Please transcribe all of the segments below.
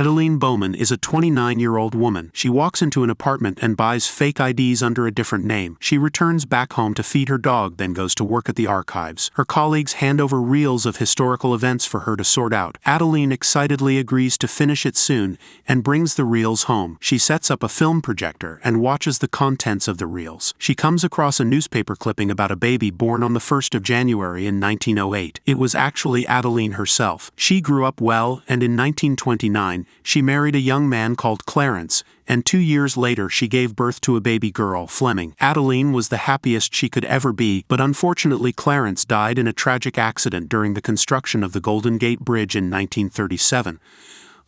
Adeline Bowman is a 29-year-old woman. She walks into an apartment and buys fake IDs under a different name. She returns back home to feed her dog, then goes to work at the archives. Her colleagues hand over reels of historical events for her to sort out. Adeline excitedly agrees to finish it soon and brings the reels home. She sets up a film projector and watches the contents of the reels. She comes across a newspaper clipping about a baby born on the 1st of January in 1908. It was actually Adeline herself. She grew up well, and in 1929, she married a young man called Clarence, and 2 years later she gave birth to a baby girl, Fleming. Adeline was the happiest she could ever be, but unfortunately Clarence died in a tragic accident during the construction of the Golden Gate Bridge in 1937.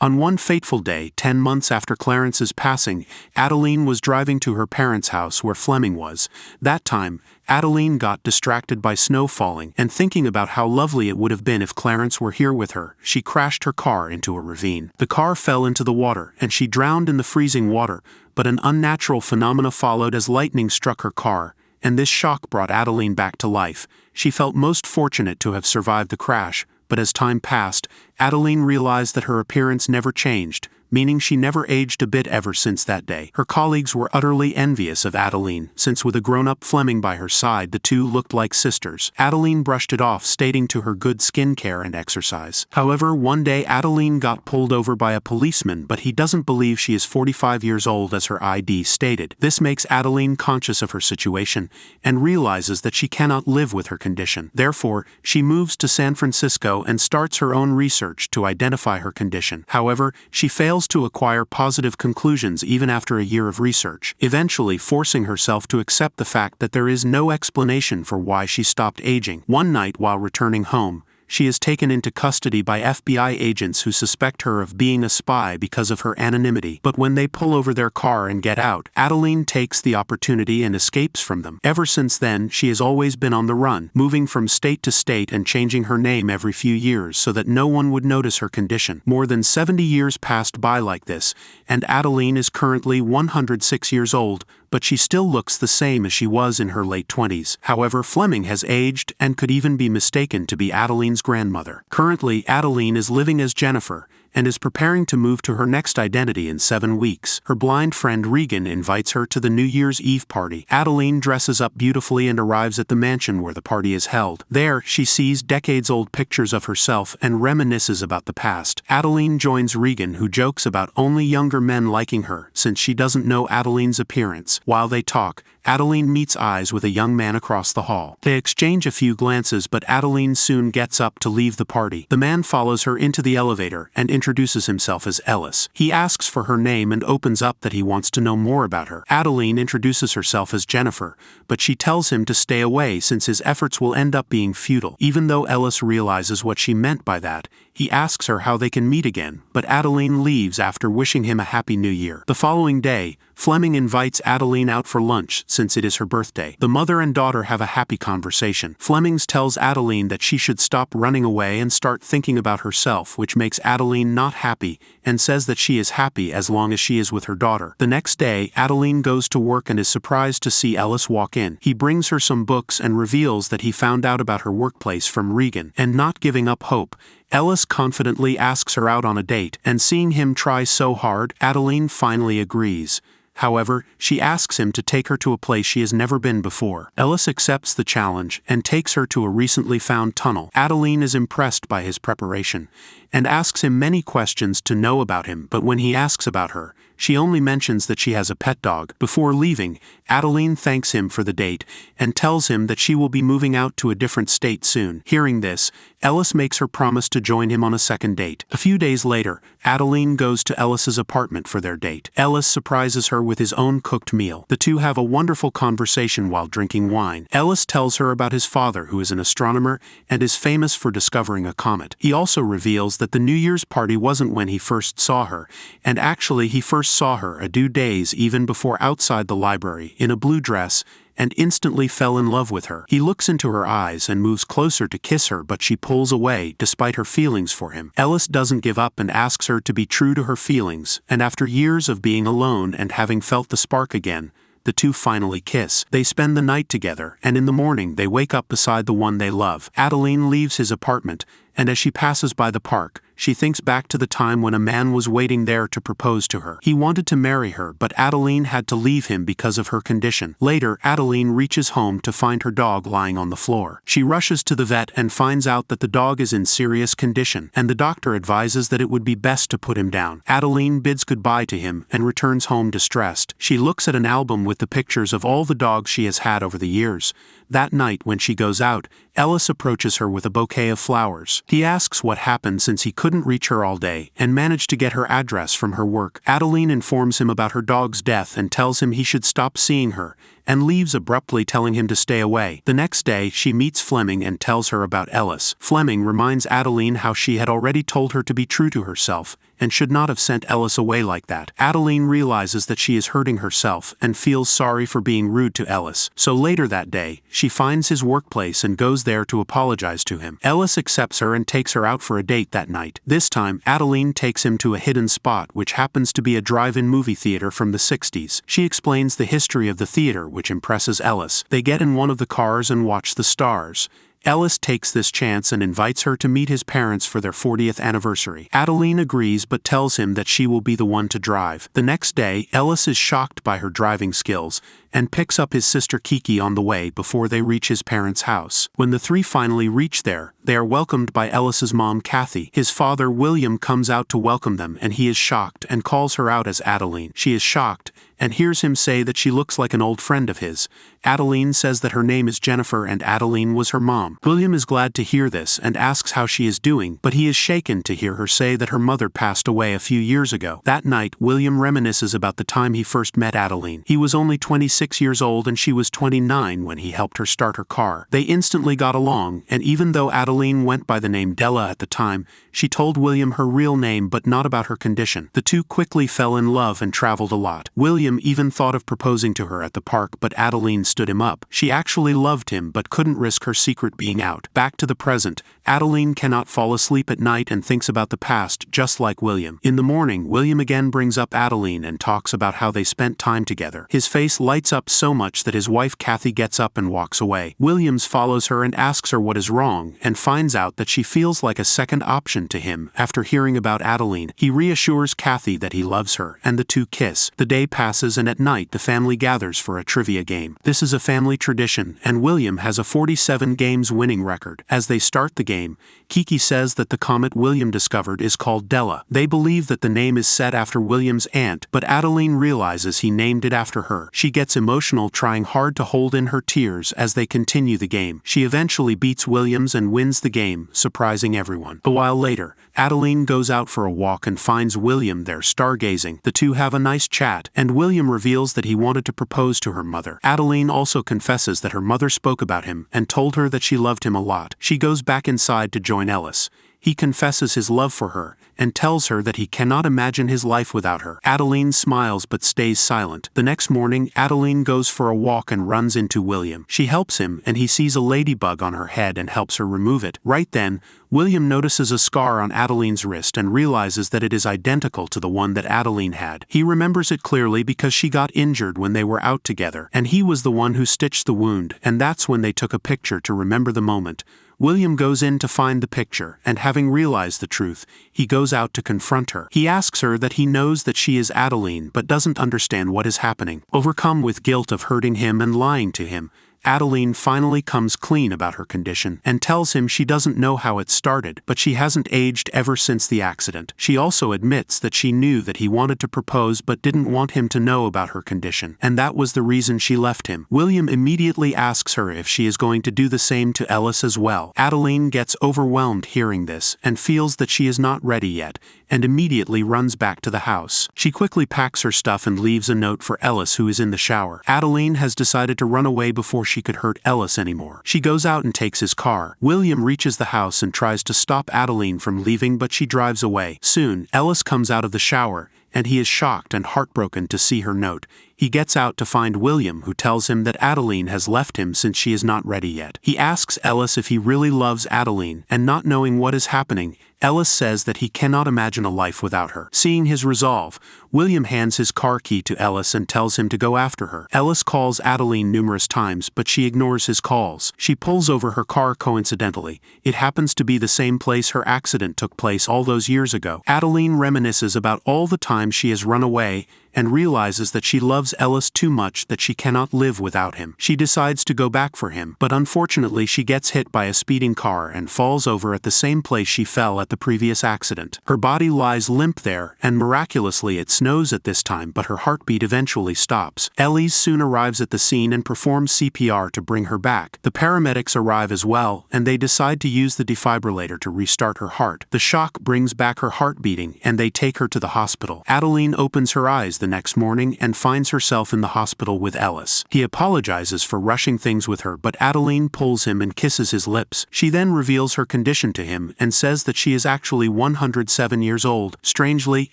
On one fateful day, 10 months after Clarence's passing, Adeline was driving to her parents' house where Fleming was. That time, Adeline got distracted by snow falling, and thinking about how lovely it would have been if Clarence were here with her, she crashed her car into a ravine. The car fell into the water, and she drowned in the freezing water, but an unnatural phenomena followed as lightning struck her car, and this shock brought Adeline back to life. She felt most fortunate to have survived the crash, but as time passed, Adeline realized that her appearance never changed, meaning she never aged a bit ever since that day. Her colleagues were utterly envious of Adeline, since with a grown-up Fleming by her side the two looked like sisters. Adeline brushed it off, stating to her good skin care and exercise. However, one day Adeline got pulled over by a policeman, but he doesn't believe she is 45 years old as her ID stated. This makes Adeline conscious of her situation, and realizes that she cannot live with her condition. Therefore, she moves to San Francisco and starts her own research to identify her condition. However, she fails to acquire positive conclusions even after a year of research, eventually forcing herself to accept the fact that there is no explanation for why she stopped aging. One night while returning home, she is taken into custody by FBI agents who suspect her of being a spy because of her anonymity. But when they pull over their car and get out, Adeline takes the opportunity and escapes from them. Ever since then, she has always been on the run, moving from state to state and changing her name every few years so that no one would notice her condition. More than 70 years passed by like this, and Adeline is currently 106 years old, but she still looks the same as she was in her late 20s. However, Fleming has aged and could even be mistaken to be Adeline's grandmother. Currently, Adeline is living as Jennifer, and is preparing to move to her next identity in 7 weeks. Her blind friend Regan invites her to the New Year's Eve party. Adeline dresses up beautifully and arrives at the mansion where the party is held. There, she sees decades-old pictures of herself and reminisces about the past. Adeline joins Regan, who jokes about only younger men liking her, since she doesn't know Adeline's appearance. While they talk, Adeline meets eyes with a young man across the hall. They exchange a few glances, but Adeline soon gets up to leave the party. The man follows her into the elevator and introduces himself as Ellis. He asks for her name and opens up that he wants to know more about her. Adeline introduces herself as Jennifer, but she tells him to stay away since his efforts will end up being futile. Even though Ellis realizes what she meant by that, he asks her how they can meet again, but Adeline leaves after wishing him a happy new year. The following day, Fleming invites Adeline out for lunch since it is her birthday. The mother and daughter have a happy conversation. Fleming tells Adeline that she should stop running away and start thinking about herself, which makes Adeline not happy, and says that she is happy as long as she is with her daughter. The next day, Adeline goes to work and is surprised to see Ellis walk in. He brings her some books and reveals that he found out about her workplace from Regan. And not giving up hope, Ellis confidently asks her out on a date, and seeing him try so hard, Adeline finally agrees. However, she asks him to take her to a place she has never been before. Ellis accepts the challenge and takes her to a recently found tunnel. Adeline is impressed by his preparation and asks him many questions to know about him, but when he asks about her, she only mentions that she has a pet dog. Before leaving, Adeline thanks him for the date and tells him that she will be moving out to a different state soon. Hearing this, Ellis makes her promise to join him on a second date. A few days later, Adeline goes to Ellis's apartment for their date. Ellis surprises her with his own cooked meal. The two have a wonderful conversation while drinking wine. Ellis tells her about his father, who is an astronomer and is famous for discovering a comet. He also reveals that the New Year's party wasn't when he first saw her, and actually he first saw her a few days even before outside the library in a blue dress, and instantly fell in love with her. He looks into her eyes and moves closer to kiss her, but she pulls away despite her feelings for him. Ellis doesn't give up and asks her to be true to her feelings, and after years of being alone and having felt the spark again, the two finally kiss. They spend the night together, and in the morning they wake up beside the one they love. Adeline leaves his apartment, and as she passes by the park, she thinks back to the time when a man was waiting there to propose to her. He wanted to marry her, but Adeline had to leave him because of her condition. Later, Adeline reaches home to find her dog lying on the floor. She rushes to the vet and finds out that the dog is in serious condition, and the doctor advises that it would be best to put him down. Adeline bids goodbye to him and returns home distressed. She looks at an album with the pictures of all the dogs she has had over the years. That night, when she goes out, Ellis approaches her with a bouquet of flowers. He asks what happened since he couldn't reach her all day and managed to get her address from her work. Adeline informs him about her dog's death and tells him he should stop seeing her, and leaves abruptly, telling him to stay away. The next day, she meets Fleming and tells her about Ellis. Fleming reminds Adeline how she had already told her to be true to herself and should not have sent Ellis away like that. Adeline realizes that she is hurting herself and feels sorry for being rude to Ellis. So later that day, she finds his workplace and goes there to apologize to him. Ellis accepts her and takes her out for a date that night. This time, Adeline takes him to a hidden spot, which happens to be a drive-in movie theater from the 60s. She explains the history of the theater, which impresses Ellis. They get in one of the cars and watch the stars. Ellis takes this chance and invites her to meet his parents for their 40th anniversary. Adeline agrees but tells him that she will be the one to drive. The next day, Ellis is shocked by her driving skills and picks up his sister Kiki on the way before they reach his parents' house. When the three finally reach there, they are welcomed by Ellis's mom, Kathy. His father, William, comes out to welcome them, and he is shocked and calls her out as Adeline. She is shocked and hears him say that she looks like an old friend of his. Adeline says that her name is Jennifer and Adeline was her mom. William is glad to hear this and asks how she is doing, but he is shaken to hear her say that her mother passed away a few years ago. That night, William reminisces about the time he first met Adeline. He was only 26 years old and she was 29 when he helped her start her car. They instantly got along, and even though Adeline went by the name Della at the time, she told William her real name but not about her condition. The two quickly fell in love and traveled a lot. William even thought of proposing to her at the park, but Adeline stood him up. She actually loved him but couldn't risk her secret being out. Back to the present, Adeline cannot fall asleep at night and thinks about the past, just like William. In the morning, William again brings up Adeline and talks about how they spent time together. His face lights up so much that his wife Kathy gets up and walks away. Williams follows her and asks her what is wrong, and finds out that she feels like a second option to him after hearing about Adeline. He reassures Kathy that he loves her, and the two kiss. The day passes, and at night the family gathers for a trivia game. This is a family tradition, and William has a 47 games winning record. As they start the game, Kiki says that the comet William discovered is called Della. They believe that the name is set after William's aunt, but Adeline realizes he named it after her. She gets emotional, trying hard to hold in her tears as they continue the game. She eventually beats Williams and wins the game, surprising everyone. A while later, Adeline goes out for a walk and finds William there stargazing. The two have a nice chat, and William reveals that he wanted to propose to her mother. Adeline also confesses that her mother spoke about him and told her that she loved him a lot. She goes back inside to join Ellis. He confesses his love for her and tells her that he cannot imagine his life without her. Adeline smiles but stays silent. The next morning, Adeline goes for a walk and runs into William. She helps him, and he sees a ladybug on her head and helps her remove it. Right then, William notices a scar on Adeline's wrist and realizes that it is identical to the one that Adeline had. He remembers it clearly because she got injured when they were out together, and he was the one who stitched the wound, and that's when they took a picture to remember the moment. William goes in to find the picture, and having realized the truth, he goes out to confront her. He asks her that he knows that she is Adeline but doesn't understand what is happening. Overcome with guilt of hurting him and lying to him, Adeline finally comes clean about her condition and tells him she doesn't know how it started, but she hasn't aged ever since the accident. She also admits that she knew that he wanted to propose but didn't want him to know about her condition, and that was the reason she left him. William immediately asks her if she is going to do the same to Ellis as well. Adeline gets overwhelmed hearing this and feels that she is not ready yet, and immediately runs back to the house. She quickly packs her stuff and leaves a note for Ellis, who is in the shower. Adeline has decided to run away before she could hurt Ellis anymore. She goes out and takes his car. William reaches the house and tries to stop Adeline from leaving, but she drives away. Soon, Ellis comes out of the shower, and he is shocked and heartbroken to see her note. He gets out to find William, who tells him that Adeline has left him since she is not ready yet. He asks Ellis if he really loves Adeline, and not knowing what is happening, Ellis says that he cannot imagine a life without her. Seeing his resolve, William hands his car key to Ellis and tells him to go after her. Ellis calls Adeline numerous times, but she ignores his calls. She pulls over her car coincidentally. It happens to be the same place her accident took place all those years ago. Adeline reminisces about all the time she has run away and realizes that she loves Ellis too much that she cannot live without him. She decides to go back for him, but unfortunately she gets hit by a speeding car and falls over at the same place she fell at the previous accident. Her body lies limp there, and miraculously it snows at this time, but her heartbeat eventually stops. Ellis soon arrives at the scene and performs CPR to bring her back. The paramedics arrive as well, and they decide to use the defibrillator to restart her heart. The shock brings back her heart beating, and they take her to the hospital. Adeline opens her eyes the next morning and finds herself in the hospital with Ellis. He apologizes for rushing things with her, but Adeline pulls him and kisses his lips. She then reveals her condition to him and says that she is actually 107 years old. Strangely,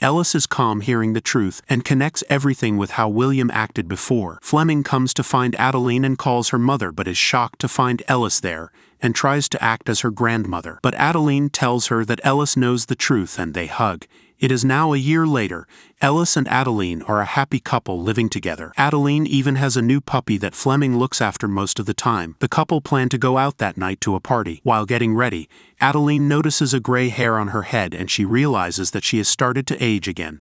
Ellis is calm hearing the truth and connects everything with how William acted before. Fleming comes to find Adeline and calls her mother, but is shocked to find Ellis there and tries to act as her grandmother. But Adeline tells her that Ellis knows the truth and they hug. It is now a year later. Ellis and Adeline are a happy couple living together. Adeline even has a new puppy that Fleming looks after most of the time. The couple plan to go out that night to a party. While getting ready, Adeline notices a gray hair on her head and she realizes that she has started to age again.